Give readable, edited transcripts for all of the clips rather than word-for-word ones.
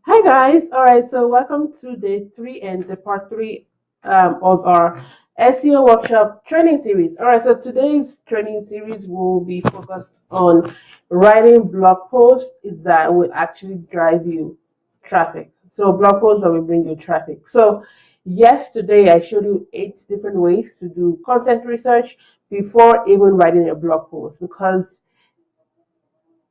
Hi guys, all right, so welcome to day three and the part three of our SEO workshop training series. All right, so today's training series will be focused on writing blog posts that will actually drive you traffic. So blog posts that will bring you traffic. So yesterday I showed you 8 different ways to do content research before even writing a blog post because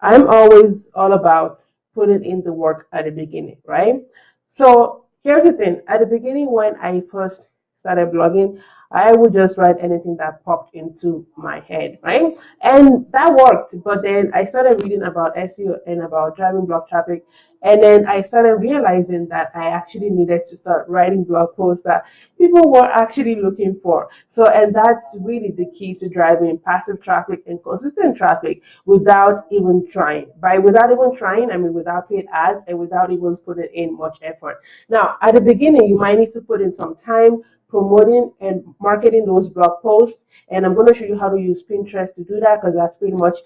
I'm always all about putting in the work at the beginning, right? So here's the thing. At the beginning, when I first started blogging, I would just write anything that popped into my head, right? And that worked. But then I started reading about SEO and about driving blog traffic. And then I started realizing that I actually needed to start writing blog posts that people were actually looking for. So, and that's really the key to driving passive traffic and consistent traffic without even trying. By without even trying, I mean without paid ads and without even putting in much effort. Now, at the beginning, you might need to put in some time promoting and marketing those blog posts. And I'm going to show you how to use Pinterest to do that because that's pretty much,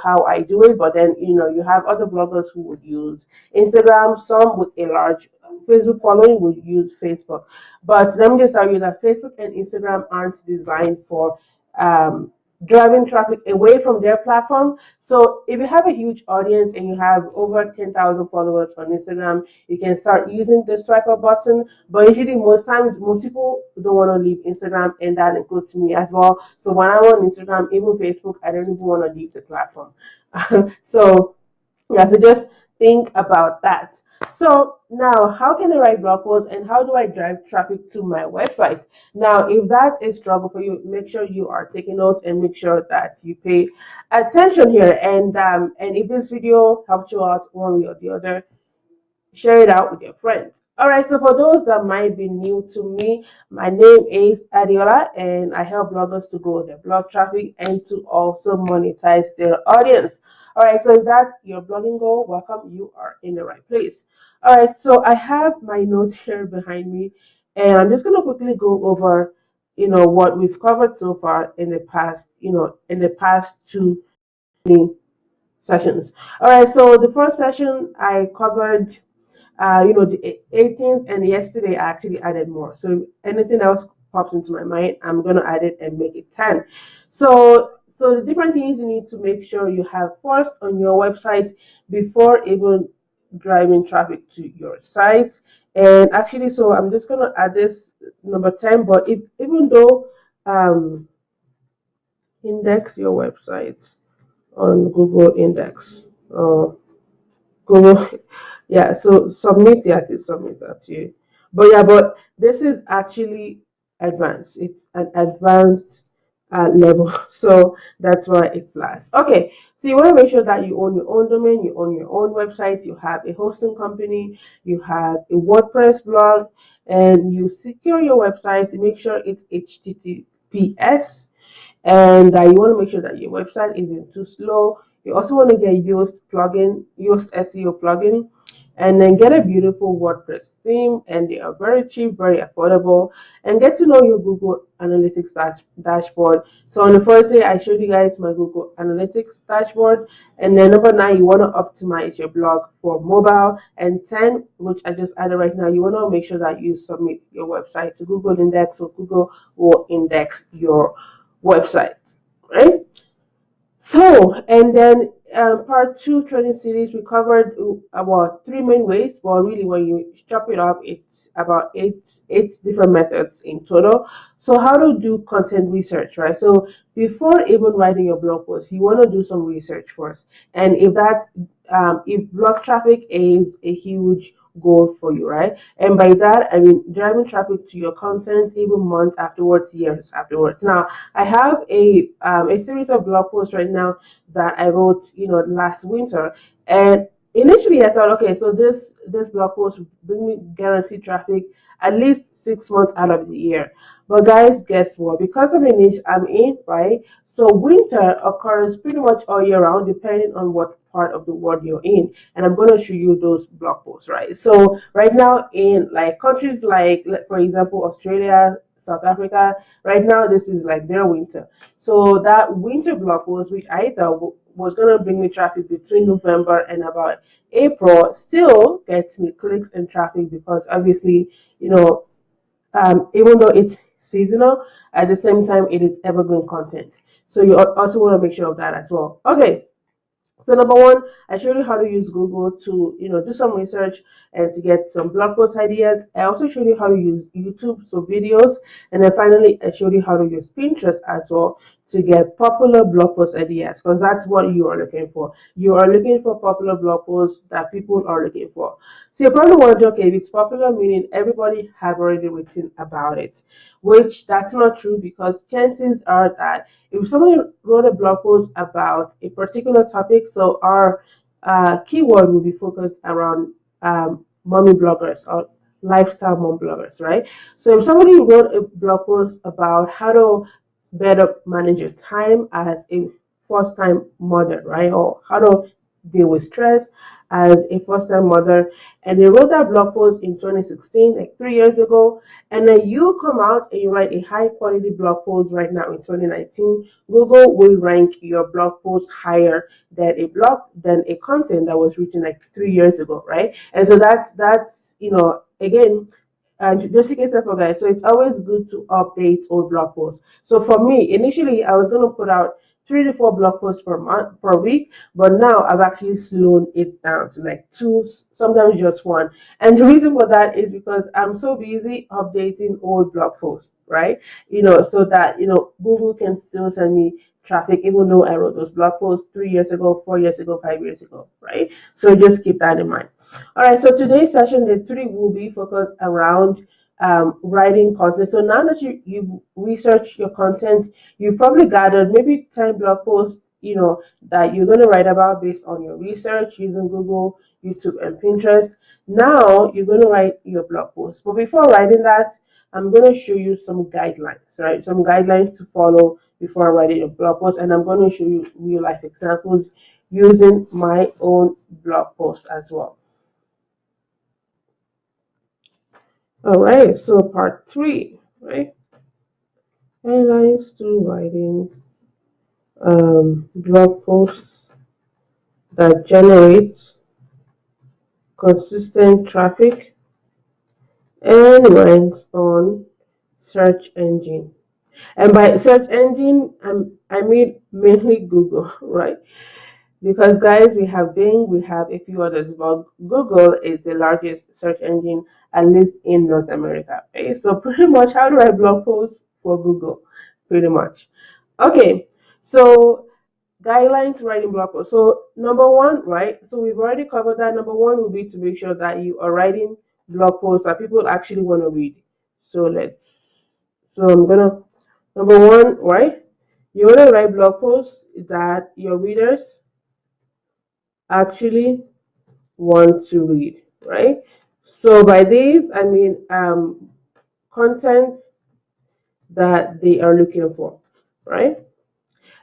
how I do it. But then, you have other bloggers who would use Instagram. Some with a large Facebook following would use Facebook. But let me just tell you that Facebook and Instagram aren't designed for um, driving traffic away from their platform. So if you have a huge audience and you have over 10,000 followers on Instagram, you can start using the swipe up button. But usually, most times, most people don't want to leave Instagram, and that includes me as well. So when I'm on Instagram, even Facebook, I don't even want to leave the platform. So yeah, so just think about that. So now, how can I write blog posts and how do I drive traffic to my website? Now, if that's a struggle for you, make sure you are taking notes and make sure that you pay attention here. And if this video helped you out one way or the other, share it out with your friends. All right, so for those that might be new to me, my name is Adiola and I help bloggers to grow their blog traffic and to also monetize their audience. All right, so if that's your blogging goal, welcome. You are in the right place. All right, so I have my notes here behind me and I'm just going to quickly go over, what we've covered so far in the past, in the past two sessions. All right, so the first session I covered the 18th, and yesterday I actually added more. So if anything else pops into my mind, I'm gonna add it and make it 10. So the different things you need to make sure you have first on your website before even driving traffic to your site. And actually, so I'm just gonna add this number 10. But if even though index your website on Google Index. Google. Yeah, so submit that is submit that to. But yeah, but this is actually advanced. It's an advanced level, so that's why it's last. Okay, so you want to make sure that you own your own domain, you own your own website, you have a hosting company, you have a WordPress blog, and you secure your website to make sure it's HTTPS and you want to make sure that your website isn't too slow. You also want to get Yoast SEO plugin, and then get a beautiful WordPress theme. And they are very cheap, very affordable, and get to know your Google Analytics dashboard. So on the first day, I showed you guys my Google Analytics dashboard, and then number 9, you want to optimize your blog for mobile, and 10, which I just added right now, you want to make sure that you submit your website to Google Index, so Google will index your website, right? So, and then part two training series, we covered about 3 main ways. Well, really, when you chop it up, it's about eight different methods in total. So, how to do content research, right? So, before even writing your blog post, you want to do some research first. And if blog traffic is a huge goal for you, right? And by that, I mean driving traffic to your content even months afterwards, years afterwards. Now, I have a series of blog posts right now that I wrote, last winter, and initially I thought, okay, so this blog post will bring me guaranteed traffic at least 6 months out of the year. But guys, guess what? Because of the niche I'm in, right? So winter occurs pretty much all year round, depending on what part of the world you're in. And I'm going to show you those blog posts, right? So right now in like countries like, for example, Australia, South Africa, right now this is like their winter. So that winter blog post, which I thought was gonna bring me traffic between November and about April still gets me clicks and traffic because obviously, you know, even though it's seasonal, at the same time it is evergreen content. So you also want to make sure of that as well. Okay, so number one, I showed you how to use Google to, do some research and to get some blog post ideas. I also showed you how to use YouTube, so videos. And then finally, I showed you how to use Pinterest as well to get popular blog post ideas, because that's what you are looking for. You are looking for popular blog posts that people are looking for. So you're probably wondering, okay, if it's popular, meaning everybody have already written about it, which that's not true, because chances are that if somebody wrote a blog post about a particular topic, so our keyword will be focused around mommy bloggers or lifestyle mom bloggers, right? So if somebody wrote a blog post about how to better manage your time as a first time mother, right? Or how to deal with stress as a first time mother, and they wrote that blog post in 2016, like 3 years ago, and then you come out and you write a high quality blog post right now in 2019, Google will rank your blog post higher than a content that was written like 3 years ago, right? And so that's again, and just in case I forget, so it's always good to update old blog posts. So for me, initially I was going to put out 3 to 4 blog posts per month, per week, but now I've actually slowed it down to like two, sometimes just one. And the reason for that is because I'm so busy updating old blog posts, right? So that Google can still send me traffic even though I wrote those blog posts 3 years ago, 4 years ago, 5 years ago, right? So just keep that in mind. All right, so today's session, the three, will be focused around writing content. So now that you've researched your content, you've probably gathered maybe 10 blog posts, that you're going to write about based on your research using Google, YouTube, and Pinterest. Now you're going to write your blog post. But before writing that, I'm going to show you some guidelines, right? Some guidelines to follow before writing your blog post. And I'm going to show you real life examples using my own blog post as well. All right, so part 3, right? Guidelines to writing blog posts that generate consistent traffic and ranks on search engine. And by search engine, I mean mainly Google, right? Because guys, we have Bing, we have a few others, but Google is the largest search engine, at least in North America. Okay, so pretty much, how do I blog post for Google? Pretty much. Okay, so guidelines writing blog post. So number one, right? So we've already covered that. Number one will be to make sure that you are writing blog posts that people actually want to read. So I'm gonna, number one, right? You want to write blog posts that your readers actually want to read, right? So by these, I mean content that they are looking for, right?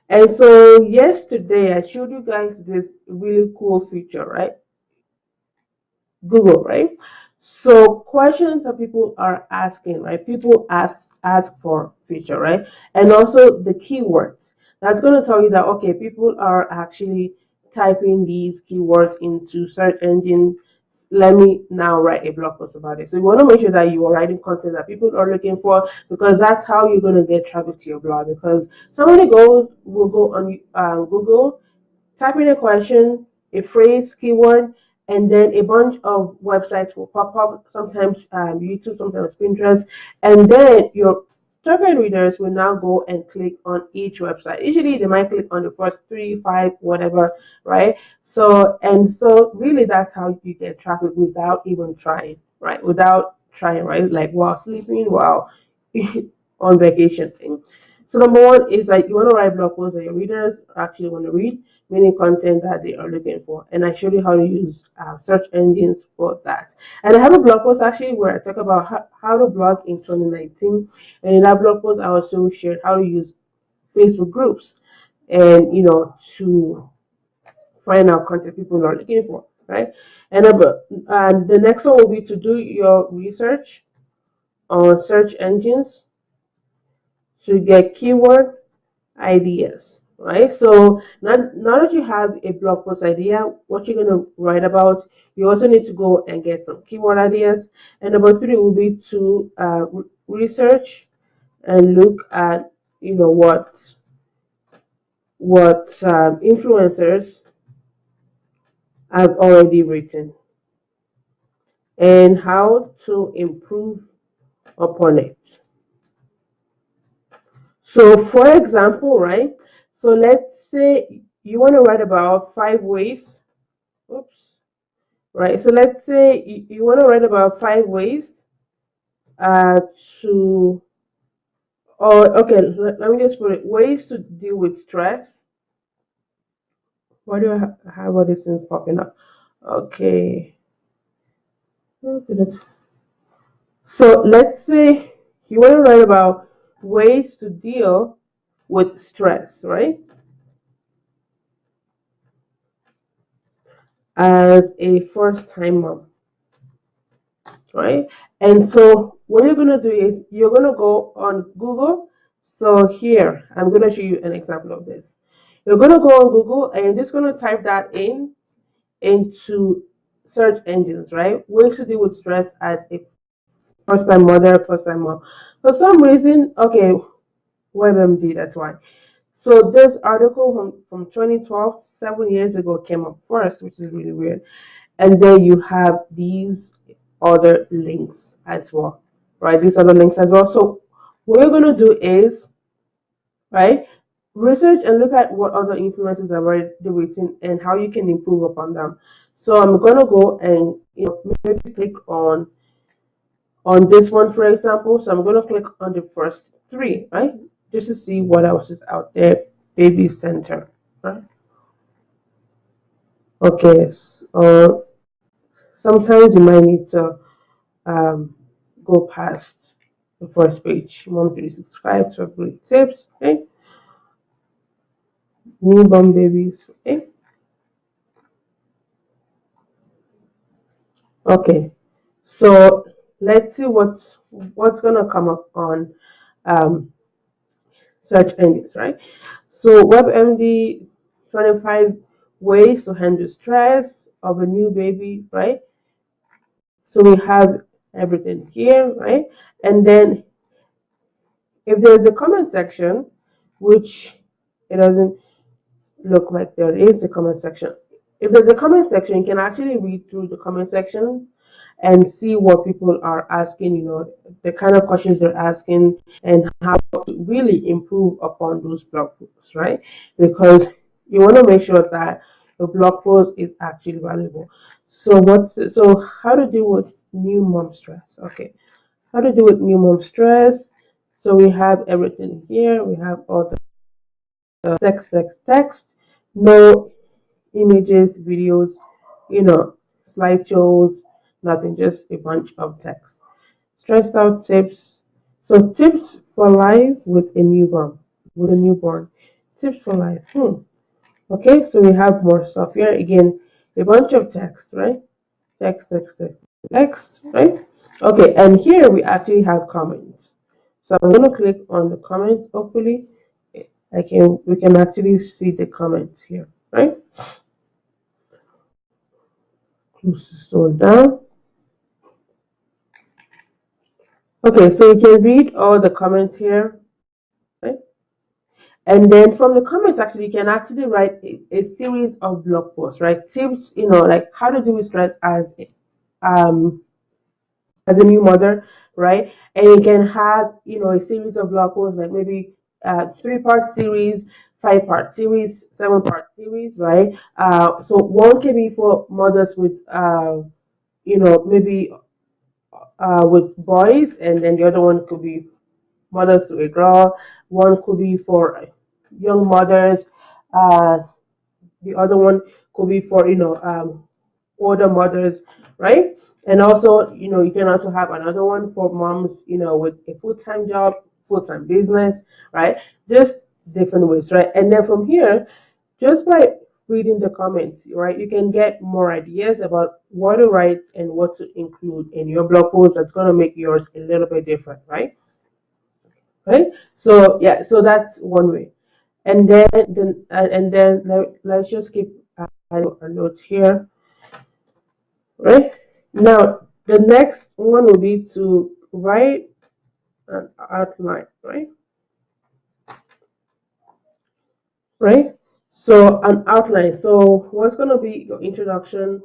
And so yesterday I showed you guys this really cool feature, right? Google, right? So questions that people are asking, right? People ask for feature, right? And also the keywords. That's going to tell you that okay, people are actually typing these keywords into search engine. Let me now write a blog post about it. So you want to make sure that you are writing content that people are looking for, because that's how you're going to get traffic to your blog. Because somebody will go on Google, type in a question, a phrase, keyword, and then a bunch of websites will pop up, sometimes YouTube, sometimes Pinterest, and then your target readers will now go and click on each website. Usually they might click on the first 3, 5, whatever, right? So really that's how you get traffic without even trying, right? Without trying, right? Like while sleeping, while on vacation thing. So number one is like you want to write blog posts that your readers actually want to read, meaning content that they are looking for. And I showed you how to use search engines for that. And I have a blog post actually where I talk about how to blog in 2019. And in that blog post, I also shared how to use Facebook groups and to find out content people are looking for, right? And the next one will be to do your research on search engines to get keyword ideas, right? So now that you have a blog post idea, what you're going to write about, you also need to go and get some keyword ideas. And number three will be to research and look at, what influencers have already written and how to improve upon it. So, for example, right? So let's say you want to write about 5 ways. Oops. Right. So let's say you want to write about 5 ways uh, to, or okay, let me just put it, ways to deal with stress. Why do I have all these things popping up? Okay. So let's say you want to write about ways to deal with stress, right? As a first time mom, right? And so what you're going to do is you're going to go on Google. So here, I'm going to show you an example of this. You're going to go on Google and you're just going to type that into search engines, right? Ways to deal with stress as a first time mother, first time mom. For some reason, okay, WebMD, that's why. So this article from 2012, 7 years ago, came up first, which is really weird. And then you have these other links as well, right? These other links as well. So what you're going to do is, right, research and look at what other influencers have already written and how you can improve upon them. So I'm going to go and maybe click on this one, for example. So I'm going to click on the first three, right, just to see what else is out there. Baby center, right? Okay. So sometimes you might need to um, go past the first page. Mom 365, 12 great tips. Okay. Newborn babies. Okay. Okay. So let's see what's gonna come up on um, search engines, right? So WebMD 25 ways to handle stress of a new baby, right? So we have everything here, right? And then if there's a comment section, which it doesn't look like there is a comment section. If there's a comment section, you can actually read through the comment section and see what people are asking, the kind of questions they're asking and how to really improve upon those blog posts, right? Because you want to make sure that the blog post is actually valuable. So how to deal with new mom stress? Okay. How to deal with new mom stress. So we have everything here. We have all the text, no images, videos, you know, slideshows, nothing, just a bunch of text. Stressed out tips. So tips for life with a newborn. With a newborn. Tips for life. Okay, so we have more stuff here. Again, a bunch of text, right? Text, right? Okay, and here we actually have comments. So I'm gonna click on the comments. Hopefully, we can actually see the comments here, right? Close the store down. Okay, so you can read all the comments here, right? And then from the comments, actually, you can actually write a series of blog posts, right? Tips, like how to deal with stress um as a new mother, right? And you can have, a series of blog posts, like maybe 3-part series, 5-part series, 7-part series, right? So one can be for mothers with, maybe with boys, and then the other one could be mothers to a girl. One could be for young mothers. Uh, the other one could be for older mothers, right? And also, you can also have another one for moms, with a full-time job, full-time business, right? Just different ways, right? And then from here, just by reading the comments, right, you can get more ideas about what to write and what to include in your blog post that's going to make yours a little bit different, right? Right? So yeah, so that's one way. let's just keep a note here, right? Now the next one will be to write an outline, right? Right? So an outline. So what's going to be your introduction,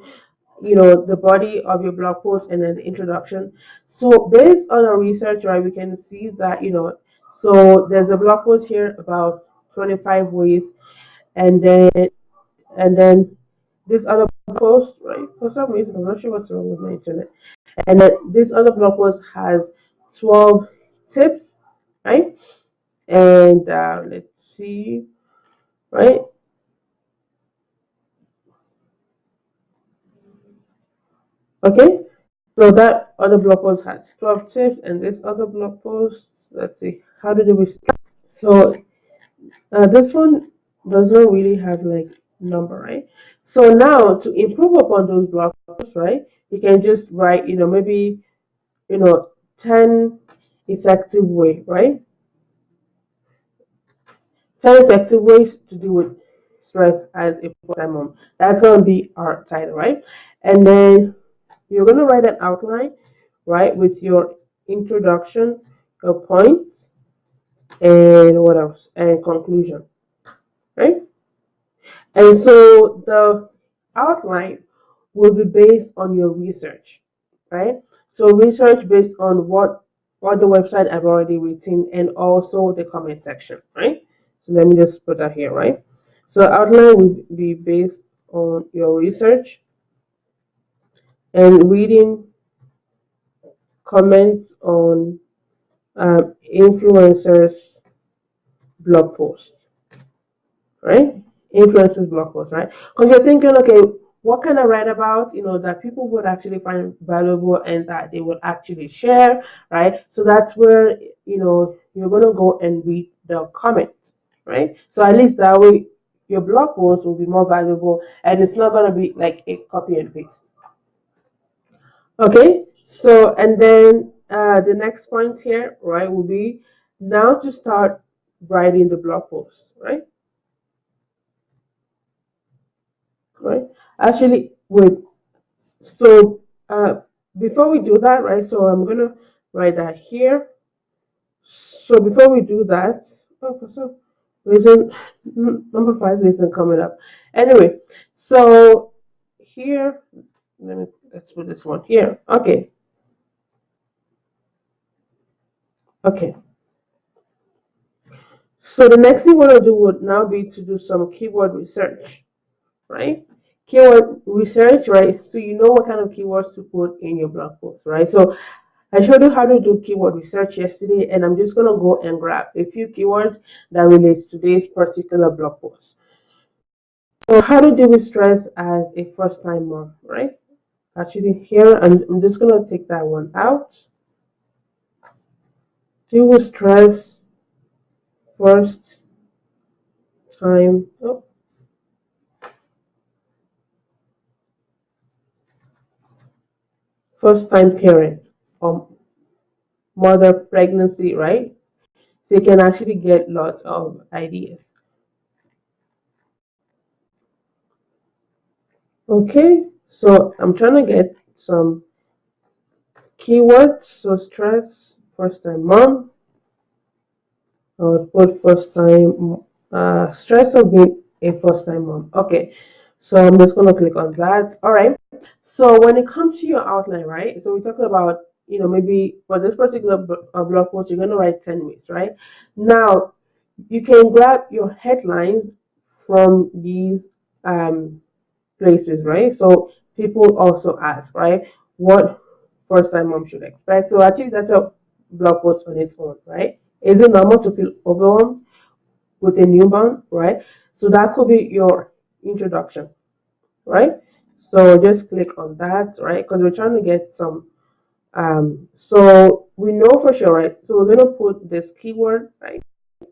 the body of your blog post, and then the introduction. So based on our research, right, we can see that, so there's a blog post here about 25 ways, and then and then this other post, right? For some reason, I'm not sure what's wrong with my internet. And then this other blog post has 12 tips, right? And let's see, right? Okay, so that other blog post has 12 tips, and this other blog post, let's see, how did we start? So this one doesn't really have like number, right? So now to improve upon those blog posts, right, you can just write, maybe, you know, 10 effective way, right? 10 effective ways to deal with stress as a full-time mom. That's going to be our title, right? And then you're going to write an outline, right, with your introduction, your points, and what else? And conclusion, right? And so the outline will be based on your research, right? So research based on what the website have already written and also the comment section, right? So let me just put that here, right? So outline will be based on your research and reading comments on influencers blog posts, right? Influencers blog posts, right? Because you're thinking, okay, what can I write about, that people would actually find valuable and that they will actually share, right? So that's where, you're going to go and read the comments, right? So at least that way your blog post will be more valuable and it's not going to be like a copy and paste. Okay, so and then the next point here, right, will be now to start writing the blog post, right? Right. Actually, wait. So before we do that, right? So I'm gonna write that here. So before we do that, oh, for some reason number 5 isn't coming up. Anyway, so here, let's put this one here. Okay, okay. So the next thing we want to do would now be to do some keyword research, right? Keyword research, right? So you know what kind of keywords to put in your blog post, right? So I showed you how to do keyword research yesterday, and I'm just gonna go and grab a few keywords that relates to this particular blog post. So how to deal with stress as a first-time mom, right? Actually, here I'm just gonna take that one out. Deal with stress first time. Oh, first time parent or mother pregnancy, right? So you can actually get lots of ideas. Okay, so I'm trying to get some keywords. So stress, first time mom. I would put first time stress of being a first time mom. Okay, so I'm just gonna click on that. All right. So when it comes to your outline, right? So we're talking about, maybe for this particular blog post, you're gonna write 10 ways, right? Now you can grab your headlines from these places, right? So people also ask, right, what first time mom should expect. So actually, that's a blog post on its own, right? Is it normal to feel overwhelmed with a newborn, right? So that could be your introduction, right? So just click on that, right? Because we're trying to get some. So we know for sure, right? So we're gonna put this keyword, right?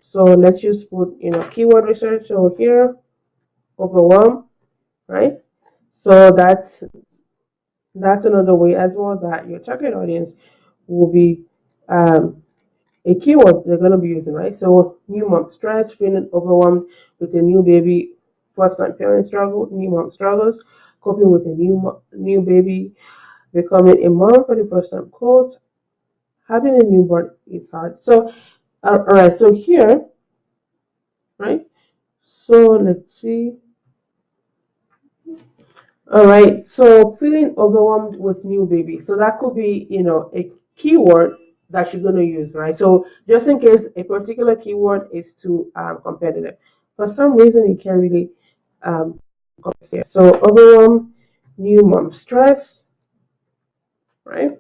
So let's just put, keyword research. So here, overwhelm, right? So that's another way as well that your target audience will be a keyword they're going to be using, right? So new mom stress, feeling overwhelmed with a new baby, first time parent struggle, new mom struggles, coping with a new baby, becoming a mom for the first time, quote, having a newborn is hard. So, all right, so here, right? So let's see. All right, so feeling overwhelmed with new baby. So that could be, a keyword that you're going to use, right? So just in case a particular keyword is too competitive, for some reason you can't really compare. So overwhelmed, new mom stress, right?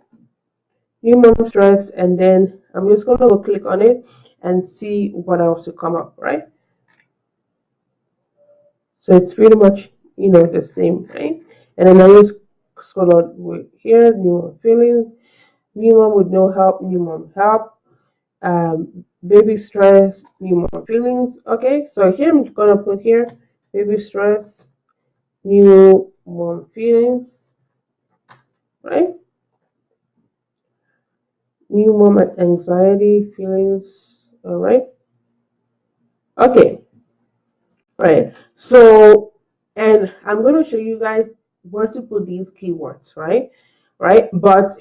New mom stress, and then I'm just going to go click on it and see what else will come up, right? So it's pretty much, the same, right? And then I just scroll on with here, new mom feelings, new mom with no help, new mom help, baby stress, new mom feelings. Okay, so here I'm gonna put here, baby stress, new mom feelings, right? New mom anxiety feelings. All right. Okay. Right. So, and I'm going to show you guys where to put these keywords, right? Right. But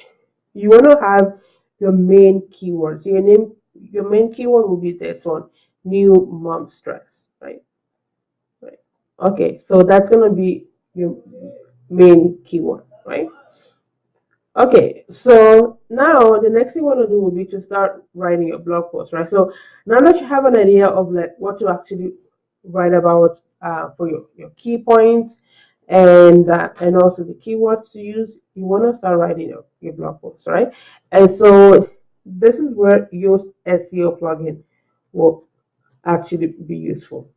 you want to have your main keywords. Your main keyword will be this one, new mom stress, right? Right. Okay. So that's going to be your main keyword, right? Okay, so now the next thing you want to do will be to start writing your blog post, right? So now that you have an idea of like what to actually write about for your key points and also the keywords to use, you want to start writing your blog post, right? And so this is where your SEO plugin will actually be useful.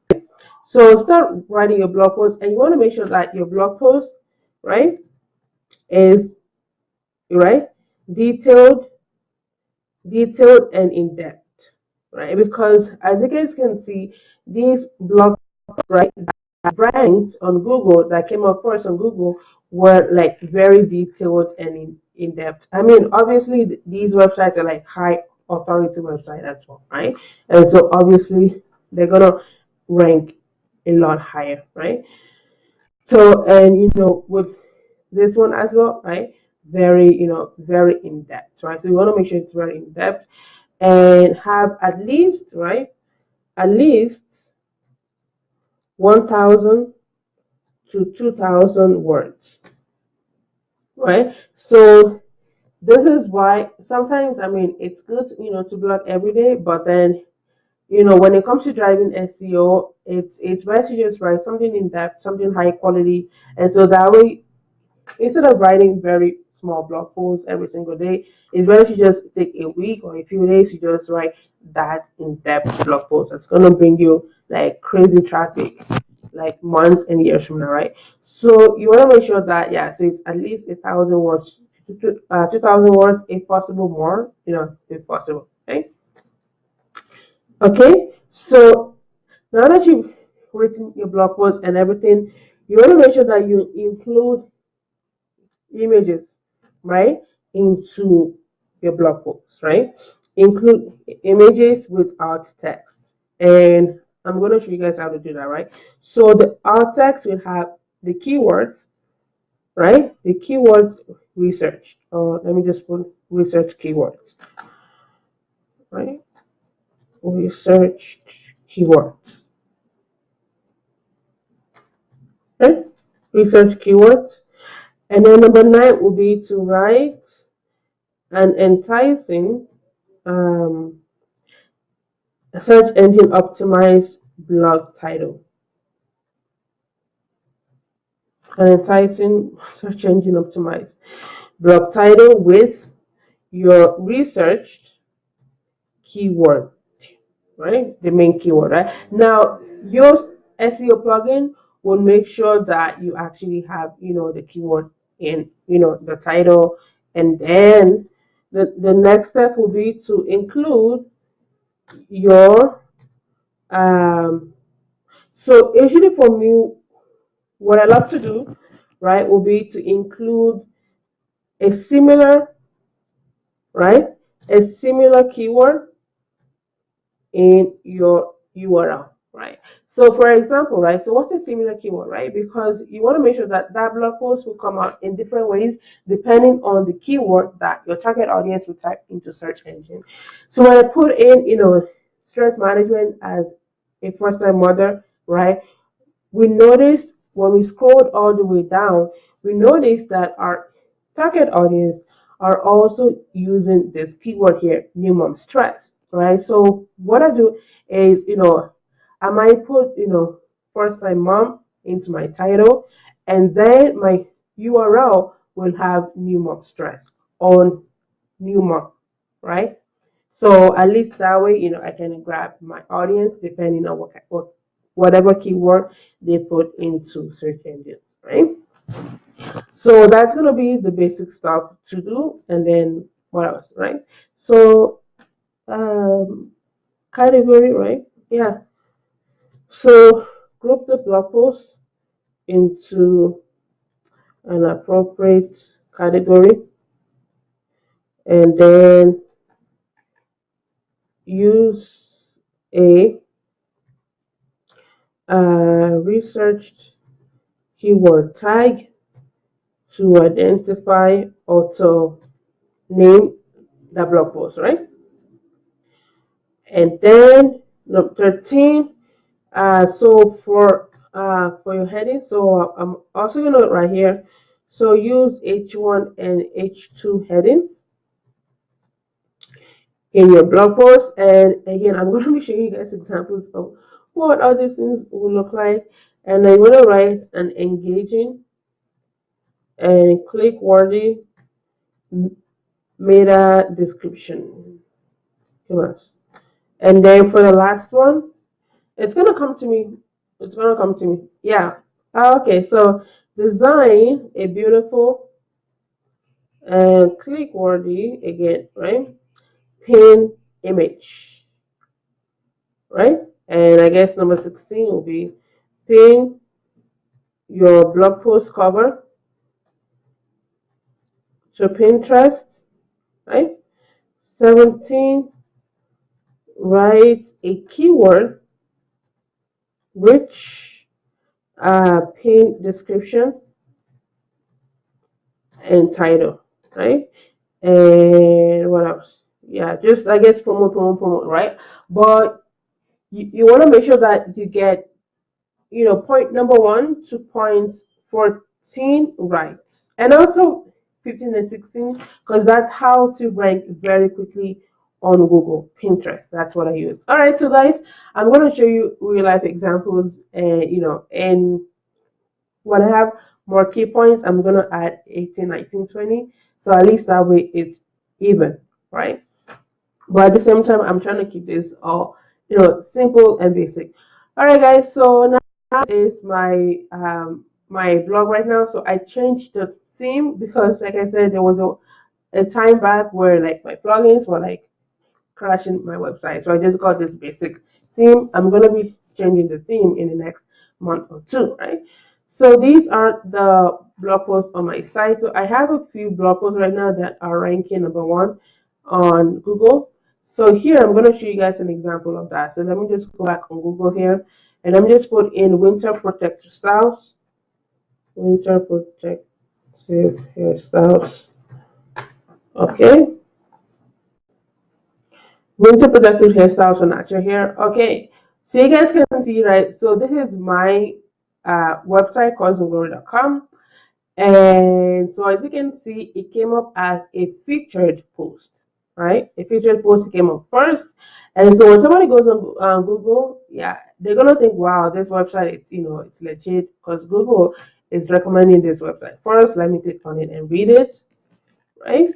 So start writing your blog post, and you want to make sure that your blog post, right, is right detailed detailed and in depth, right? Because as you guys can see, these blogs, right, that ranked on Google, that came up first on Google, were like very detailed and in depth. I mean, obviously, these websites are like high authority website as well, right? And so obviously, they're gonna rank a lot higher, right? So, and with this one as well, right? Very, very in depth, right? So you want to make sure it's very in depth and have at least, right? At least 1,000 to 2,000 words, right? So this is why sometimes, I mean, it's good, to blog every day, but then, when it comes to driving SEO, it's better to just write something in depth, something high quality, and so that way, instead of writing very small blog posts every single day, it's better to just take a week or a few days to just write that in-depth blog post that's gonna bring you like crazy traffic, like months and years from now, right? So you want to make sure that so it's at least 1,000 words, 2,000 words, if possible more, if possible. Okay. Okay. So now that you've written your blog post and everything, you want to make sure that you include images, right, into your blog post, right? Include images with alt text. And I'm going to show you guys how to do that, right? So the alt text will have the keywords, right? The keywords researched. Or let me just put research keywords, right? Researched keywords, right? Research keywords. And then number 9 will be to write an enticing um, search engine optimized blog title. An enticing search engine optimized blog title with your researched keyword, right? The main keyword, right? Now, your SEO plugin will make sure that you actually have, the keyword in, the title. And then the next step will be to include your, so usually for me, what I love to do, right, will be to include a similar, right, a similar keyword, in your URL, right? So for example, right, so what's a similar keyword, right? Because you want to make sure that that blog post will come out in different ways depending on the keyword that your target audience will type into search engine. So when I put in, stress management as a first-time mother, right, we noticed when we scrolled all the way down, we noticed that our target audience are also using this keyword here, new mom stress, right? So what I do is, I might put, first time mom into my title, and then my URL will have new mom stress on new mom, right? So at least that way, I can grab my audience depending on whatever keyword they put into search engines, right? So that's gonna be the basic stuff to do, and then what else, right? So category, right? Yeah. So group the blog post into an appropriate category, and then use a researched keyword tag to identify or to name the blog post, right? And then number 13, so for your heading, so I'm also gonna note right here. So use H1 and H2 headings in your blog post. And again, I'm going to be showing you guys examples of what all these things will look like. And I'm going to write an engaging and click-worthy meta description. Come on. And then for the last one, it's gonna come to me. It's gonna come to me. Yeah. Okay. So design a beautiful and click worthy again, right? Pin image, right? And I guess number 16 will be pin your blog post cover to Pinterest, right? 17, write a keyword rich pin description and title, right? And what else? Yeah, just I guess promote, right? But you want to make sure that you get, point number 1 to point 14 right. And also 15 and 16, because that's how to rank very quickly on Google. Pinterest, that's what I use. All right, so guys, I'm going to show you real life examples, and and when I have more key points, I'm going to add 18, 19, 20. So at least that way it's even, right? But at the same time, I'm trying to keep this all, simple and basic. All right, guys. So now is my blog right now. So I changed the theme because, like I said, there was a time back where like my plugins were like crashing my website. So I just got this basic theme. I'm going to be changing the theme in the next month or two, right? So these are the blog posts on my site. So I have a few blog posts right now that are ranking number 1 on Google. So here I'm going to show you guys an example of that. So let me just go back on Google here, and let me just put in winter protective styles. Winter protective hairstyles. Okay. Winter protective hairstyles for natural hair. Okay, so you guys can see, right? So this is my website, coilsandglory.com. And so as you can see, it came up as a featured post, right? A featured post came up first. And so when somebody goes on Google, yeah, they're going to think, wow, this website, it's legit, because Google is recommending this website first. Let me click on it and read it, right?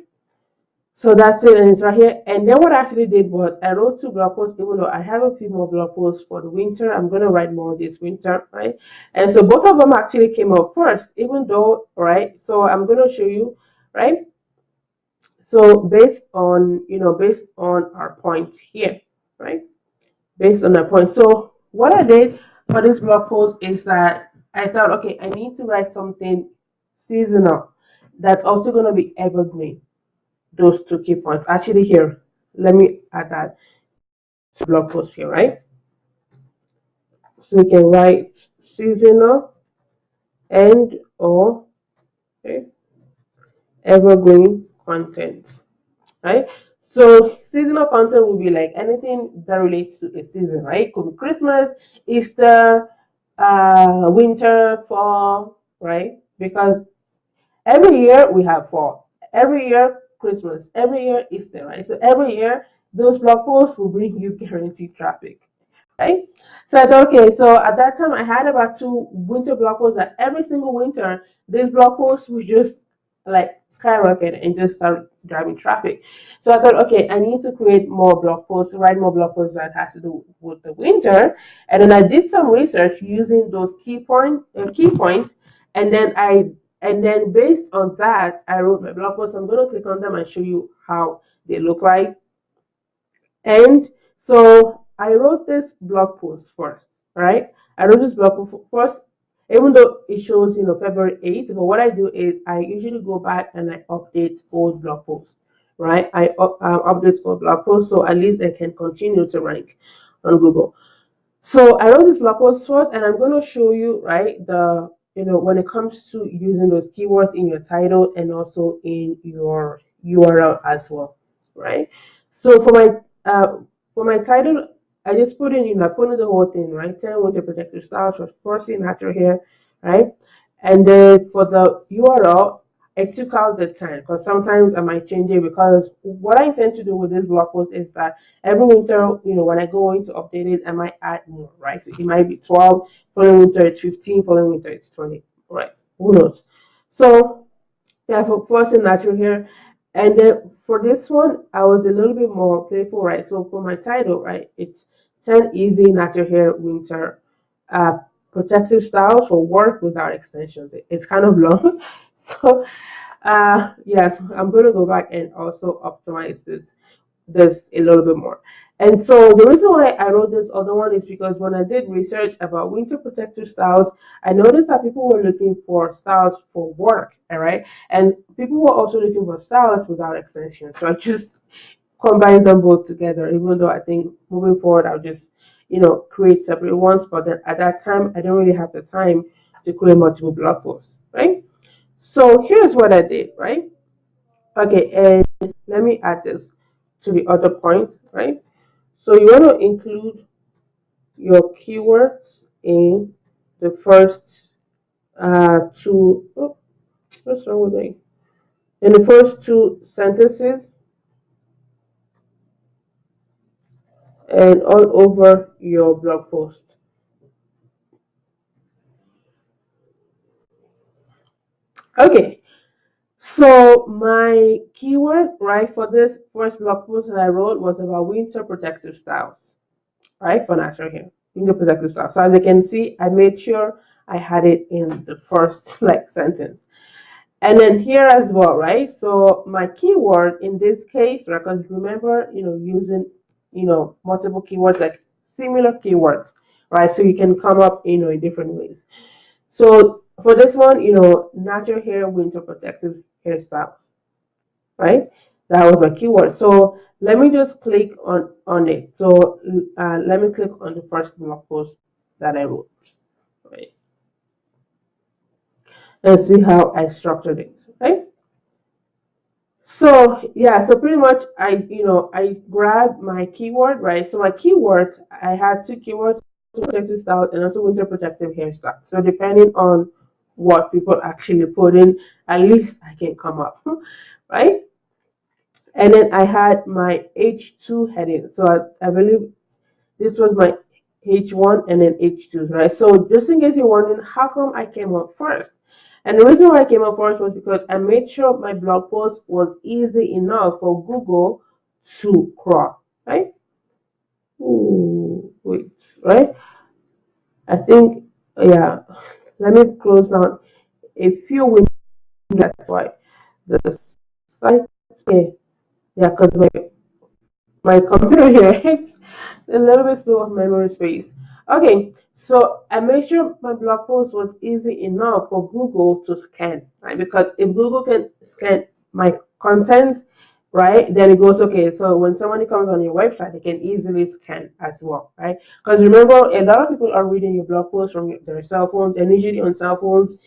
So that's it, and it's right here. And then what I actually did was I wrote 2 blog posts, even though I have a few more blog posts for the winter. I'm going to write more this winter, right? And so both of them actually came up first, even though, right? So I'm going to show you, right? So based on our points here, right? Based on our points. So what I did for this blog post is that I thought, okay, I need to write something seasonal that's also going to be evergreen. Those 2 key points. Actually, here, let me add that. blog post here, right? So you can write seasonal and or okay, evergreen content, right? So seasonal content will be like anything that relates to a season, right? It could be Christmas, Easter, winter, fall, right? Because every year we have fall, every year Christmas, every year Easter, right? So every year those blog posts will bring you guaranteed traffic, right? So I thought, okay, so at that time I had about two winter blog posts that every single winter these blog posts would just like skyrocket and just start driving traffic. So I thought, okay, I need to create more blog posts, write more blog posts that has to do with the winter. And then I did some research using those key points, and then based on that, I wrote my blog posts. I'm going to click on them and show you how they look like. And so I wrote this blog post first, right? I wrote this blog post first, even though it shows, February 8th. But what I do is I usually go back and I update old blog posts, right? I update old blog posts so at least I can continue to rank on Google. So I wrote this blog post first, and I'm going to show you, right, when it comes to using those keywords in your title and also in your URL as well, right? So for my title, I just put in, I put in the whole thing, right? 10 winter protective styles for forcing natural hair, right? And then for the URL, I took out the time because sometimes I might change it, because what I intend to do with this blog post is that every winter, when I go in to update it, I might add more, right? So it might be 12, following winter it's 15, following winter it's 20, right? Who knows? So yeah, for forcing natural hair. And then for this one, I was a little bit more playful, right? So for my title, right, it's 10 easy natural hair winter uh, protective styles for work without extensions. It's kind of long. So yes, I'm going to go back and also optimize this a little bit more. And so the reason why I wrote this other one is because when I did research about winter protective styles, I noticed that people were looking for styles for work, all right? And people were also looking for styles without extensions. So I just combined them both together, even though I think moving forward I'll just, create separate ones. But then at that time, I don't really have the time to create multiple blog posts, right? So here's what I did, right? Okay, and let me add this to the other point, right? So you want to include your keywords in the first two. Oh, what's wrong with me? In the first two sentences and all over your blog post. Okay, so my keyword, right, for this first blog post that I wrote was about winter protective styles, right, for natural hair, winter protective styles. So as you can see, I made sure I had it in the first like sentence. And then here as well, right? So my keyword in this case, right, because remember, using, multiple keywords, like similar keywords, right? So you can come up, in different ways. So for this one, natural hair winter protective hairstyles, right? That was my keyword. So let me just click on it. So let me click on the first blog post that I wrote, right? And see how I structured it, right? So yeah, so pretty much I grabbed my keyword, right? So my keywords, I had two keywords: protective style and also winter protective hairstyle. So depending on what people actually put in, at least I can come up, right? And then I had my H2 heading. So I believe this was my H1 and then H2, right? So just in case you're wondering, how come I came up first? And the reason why I came up first was because I made sure my blog post was easy enough for Google to crawl, right? Ooh, wait, right? I think, yeah, let me close down a few windows. That's why the site, yeah, because my computer here it's a little bit slow of memory space. Okay, so I made sure my blog post was easy enough for Google to scan, right? Because if Google can scan my content, right? Then it goes, okay, so when somebody comes on your website, they can easily scan as well, right? Because remember, a lot of people are reading your blog posts from their cell phones, and usually on cell phones,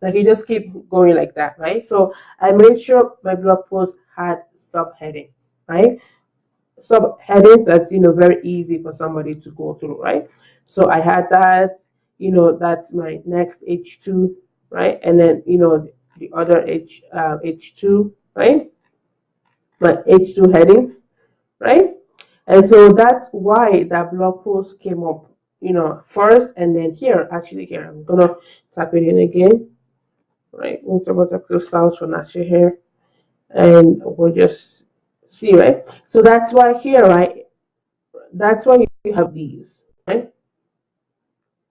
like you just keep going like that, right? So I made sure my blog post had subheadings, right? Subheadings that's very easy for somebody to go through, right? So I had that, that's my next H2, right? And then the other H2, right? My H2 headings, right? And so that's why that blog post came up, first. And then here, I'm gonna type it in again, right? Interprotective styles for natural hair, and we'll just see, right? So that's why here, right? That's why you have these, right?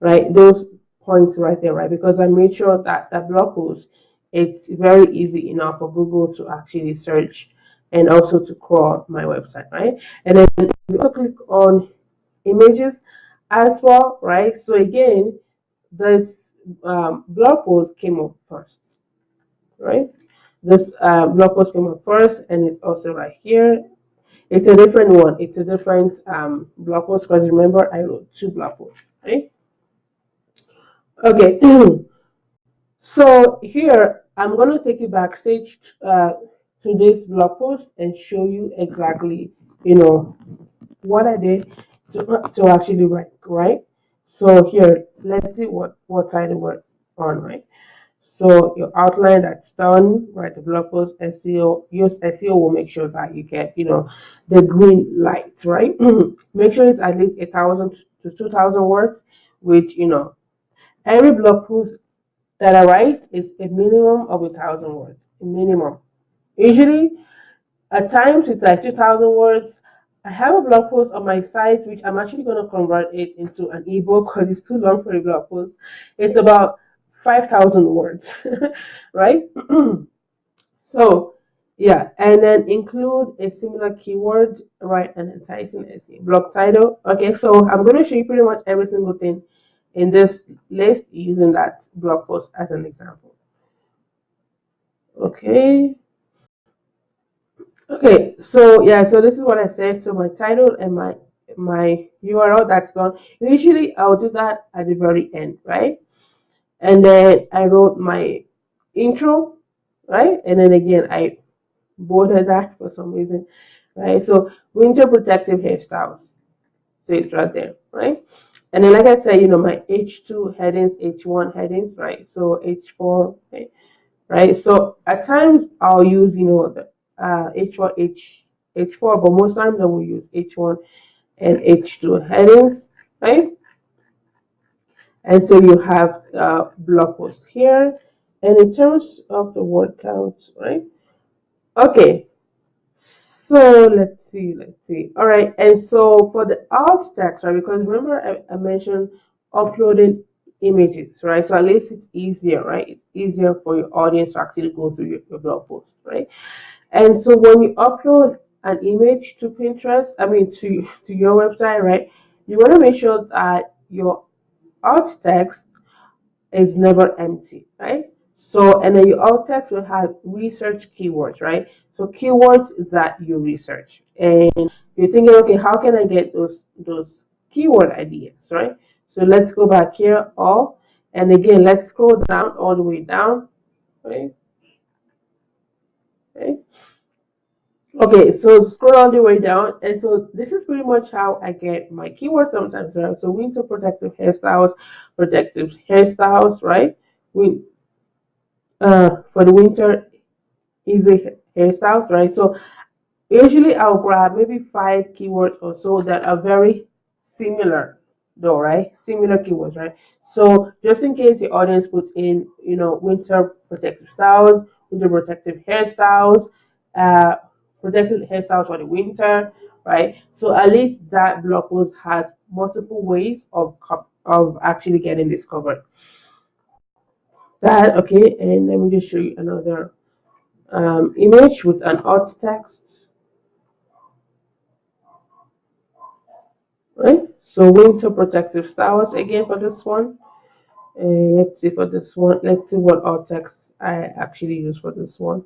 Right? Those points right there, right? Because I made sure that that blog post, it's very easy enough for Google to actually search and also to crawl my website, right? And then you also click on images as well, right? So again, this blog post came up first, right? This blog post came up first, and it's also right here. It's a different one. It's a different blog post because remember I wrote two blog posts, right? Okay. So here I'm going to take you backstage to this blog post and show you exactly, what I did to actually write, right? So here, let's see what title we're on, right? So your outline that's done, right? The blog post SEO, use SEO will make sure that you get, the green light, right? Make sure it's at least 1,000 to 2,000 words, which, every blog post that I write is a minimum of 1,000 words, a minimum. Usually, at times it's like 2,000 words. I have a blog post on my site, which I'm actually going to convert it into an ebook because it's too long for a blog post. It's about 5,000 words, right? So, yeah, and then include a similar keyword, right, and enticing SEO blog title. Okay, so I'm going to show you pretty much every single thing in this list using that blog post as an example. Okay. Okay, so yeah, so this is what I said. So my title and my URL that's done. Usually I'll do that at the very end, right? And then I wrote my intro, right? And then again I bolded that for some reason, right? So winter protective hairstyles. So it's right there, right? And then like I said, my H2 headings, H1 headings, right? So H4, right? So at times I'll use, the H1, H4, but most times I will use H1 and H2 headings, right? And so you have blog post here. And in terms of the word count, right? Okay, so let's see. All right, and so for the alt text, right? Because remember I mentioned uploading images, right? So at least it's easier, right? It's easier for your audience to actually go through your blog post, right? And so when you upload an image to Pinterest, I mean to your website, right? You want to make sure that your alt text is never empty, right? So, and then your alt text will have research keywords, right? So keywords that you research, and you're thinking, okay, how can I get those keyword ideas, right? So let's go back here, all, and again, let's scroll down all the way down, right? Okay. Okay, so scroll all the way down, and so this is pretty much how I get my keywords sometimes, right? So winter protective hairstyles, right? We for the winter easy hairstyles, right? So usually I'll grab maybe 5 keywords or so that are very similar, though, right? Similar keywords, right? So just in case the audience puts in, winter protective styles, winter protective hairstyles, uh, protective hairstyles for the winter, right? So at least that blog post has multiple ways of actually getting discovered. That okay, and let me just show you another image with an alt text, right? So winter protective styles again for this one. And let's see for this one. Let's see what alt text I actually use for this one.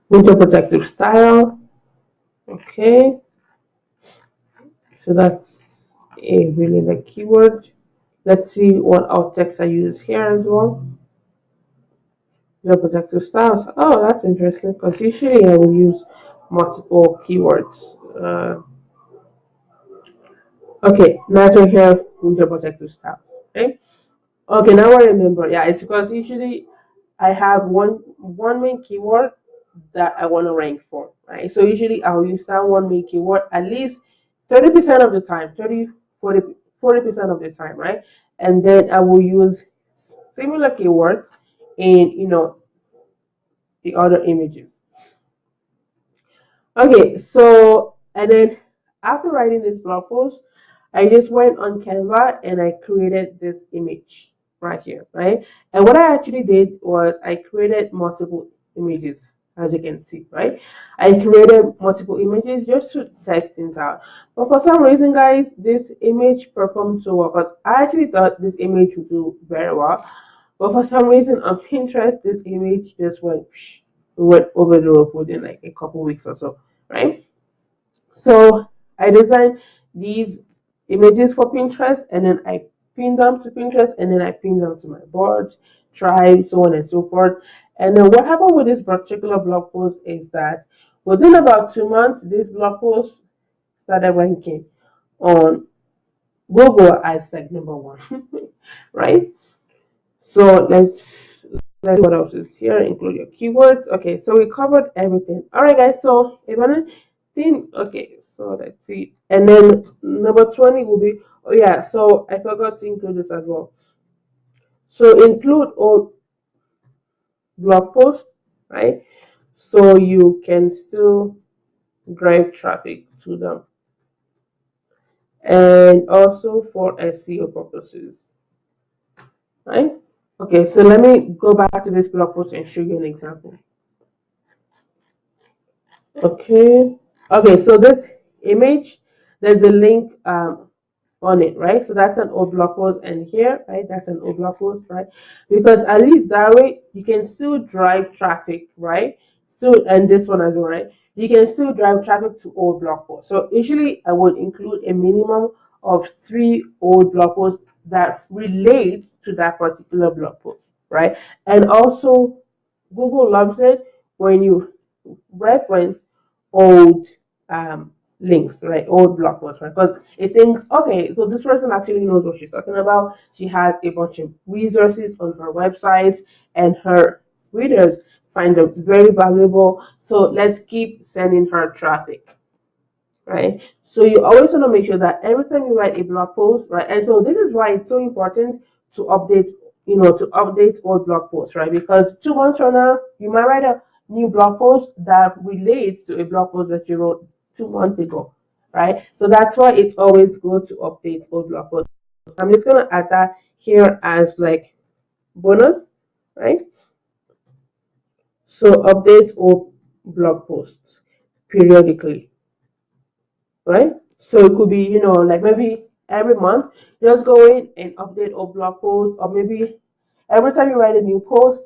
winter protective style. Okay, so that's a really like keyword. Let's see what alt text I use here as well. Winter protective styles. Oh, that's interesting because usually I will use multiple keywords. Okay, natural hair winter protective styles. Okay. Okay, now I remember. Yeah, it's because usually I have one main keyword that I want to rank for, right? So usually I'll use that one main keyword at least 30% of the time, 40% of the time, right? And then I will use similar keywords in the other images. Okay, so and then after writing this blog post, I just went on Canva and I created this image right here, right? And what I actually did was I created multiple images, as you can see, right? I created multiple images just to test things out. But for some reason, guys, this image performed so well because I actually thought this image would do very well. But for some reason on Pinterest, this image just went over the roof within like a couple weeks or so, right? So I designed these images for Pinterest and then I pinned them to Pinterest and then I pinned them to my boards, tribe, so on and so forth. And then what happened with this particular blog post is that within about 2 months, this blog post started ranking on Google as like number one, right? So let's see what else is here. Include your keywords. Okay, so we covered everything. All right, guys. So if I think, okay, so let's see. And then number 20 will be, oh yeah. So I forgot to include this as well. So include all blog posts, right? So you can still drive traffic to them, and also for SEO purposes, right? Okay, so let me go back to this blog post and show you an example. Okay. Okay, so this image, there's a link on it, right? So that's an old blog post, and here, right, that's an old blog post, right? Because at least that way you can still drive traffic, right? Still, and this one as well, right? You can still drive traffic to old blog posts. So usually I would include a minimum of 3 old blog posts that relates to that particular blog post, right? And also Google loves it when you reference old links, right? Old blog posts, right? Because it thinks, okay, so this person actually knows what she's talking about. She has a bunch of resources on her website, and her readers find them very valuable. So let's keep sending her traffic, right? So you always want to make sure that every time you write a blog post, right? And so this is why it's so important to update, to update old blog posts, right? Because 2 months from now, you might write a new blog post that relates to a blog post that you wrote 2 months ago, right? So that's why it's always good to update old blog posts. I'm just gonna add that here as like bonus, right? So update old blog posts periodically, right? So it could be, like maybe every month, just go in and update a blog post, or maybe every time you write a new post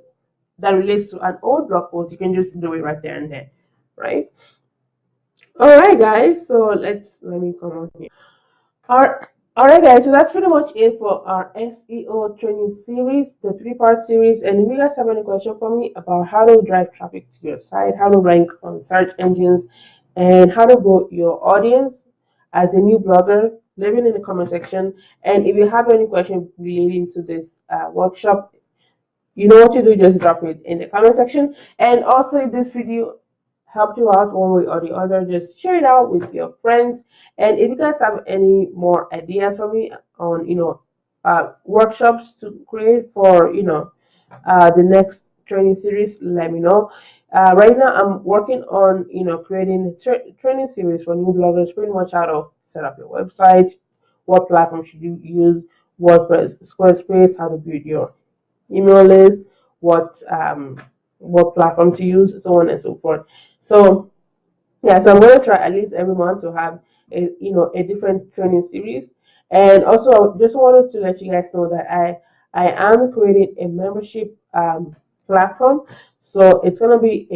that relates to an old blog post, you can just do it right there and then, right? All right, guys. So let me come on here. All right, guys. So that's pretty much it for our SEO training series, the 3-part series. And if you guys have any question for me about how to drive traffic to your site, how to rank on search engines, and how to grow your audience as a new blogger, leave it in the comment section. And if you have any question relating to this workshop, you know what to do, just drop it in the comment section. And also, if this video helped you out one way or the other, just share it out with your friends. And if you guys have any more ideas for me on workshops to create for the next training series, let me know. Right now I'm working on creating a training series for new bloggers, pretty much how to set up your website, what platform should you use, WordPress, Squarespace, how to build your email list, what platform to use, so on and so forth. So yeah, so I'm gonna try at least every month to have a different training series. And also I just wanted to let you guys know that I am creating a membership platform. So it's gonna be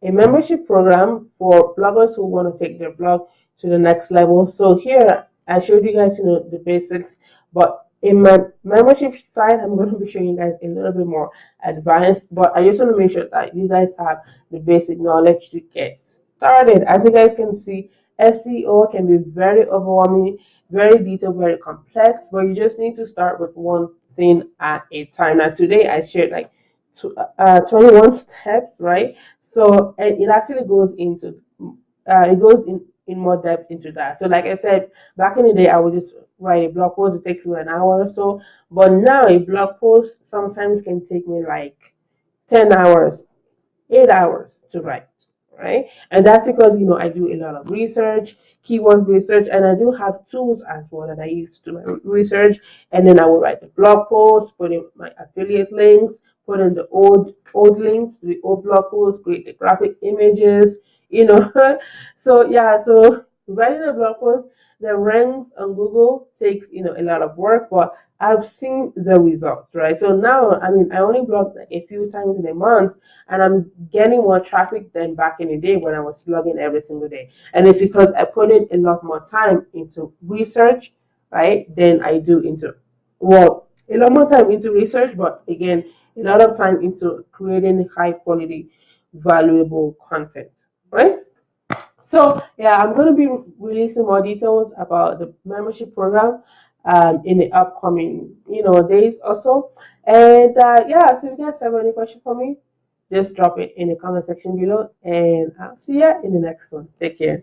a membership program for bloggers who want to take their blog to the next level. So here I showed you guys, the basics, but in my membership side, I'm going to be showing you guys a little bit more advanced. But I just want to make sure that you guys have the basic knowledge to get started. As you guys can see, SEO can be very overwhelming, very detailed, very complex, but you just need to start with one thing at a time. Now today I shared like 21 steps, right? So it actually goes into it goes in more depth into that. So like I said, back in the day, I would just write a blog post. It takes me an hour or so, but now a blog post sometimes can take me like 10 hours, 8 hours to write, right? And that's because I do a lot of research, keyword research, and I do have tools as well that I use to do my research. And then I will write the blog post, put in my affiliate links, put in the old links to the old blog post, create the graphic images, you know. So yeah, so writing a blog post that ranks on Google takes a lot of work, but I've seen the results, right? So now, I mean, I only blog like a few times in a month, and I'm getting more traffic than back in the day when I was blogging every single day. And it's because I put in a lot more time into research, right, than I do into, well, a lot more time into research, but again, a lot of time into creating high quality, valuable content, right? So yeah, I'm going to be releasing more details about the membership program in the upcoming days or so. And yeah, so if you guys have any question for me, just drop it in the comment section below, and I'll see you in the next one. Take care.